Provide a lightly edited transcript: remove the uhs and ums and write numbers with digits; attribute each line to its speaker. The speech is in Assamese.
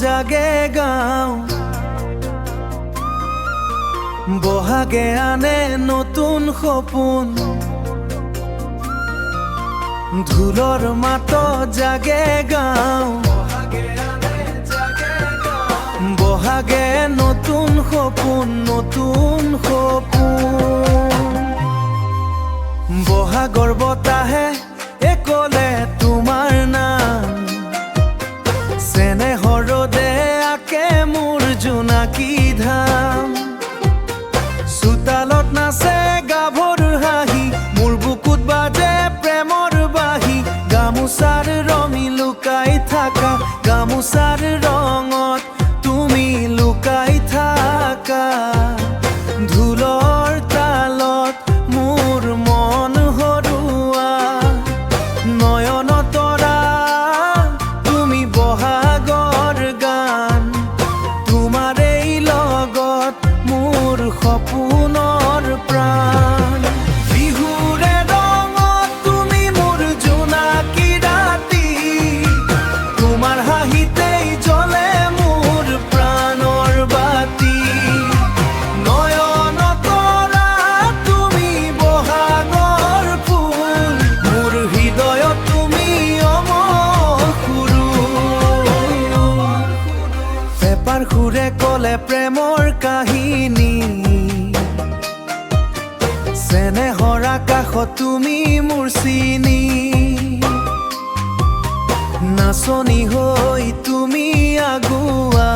Speaker 1: জাগে গাওঁ বহাগে আনে নতুন সপোন ঢোলৰ মাত জাগে গাওঁ বহাগে নতুন সপোন বহাগৰ বতাহে একলে তোমাৰ নাম চেনেহৰ ৰ'দে আকে মোৰ জোনাকী ধাম চোতালত নাচে গাভৰু হাঁহি মোৰ বুকুত বাজে প্ৰেমৰ বাঁহী গামোচাৰ ৰঙি লুকাই থাকা গামোচাৰ ৰঙত তুমি লুকাই থাকা ঢোলৰ তালত মোৰ মন হৰুৱা নয়ন তৰা তুমি বহাগৰ গান তোমাৰ এই লগত মোৰ সপোনৰ প্ৰাণ বিহুৰে ৰঙত তুমি মোৰ জোনাকী ৰাতি তোমাৰ হাঁহিতেই জ্বলে মোৰ প্ৰাণৰ বাতি নয়ন তৰা তুমি বহাগৰ ফুল মোৰ হৃদয়ত তুমি অমৰ সুৰুল পেপাৰ সুৰে ক'লে প্ৰেমৰ কাহিনী চেনেহৰ আকাশত তুমি মোৰ চিনি নাচনি হৈ তুমি আগুৱা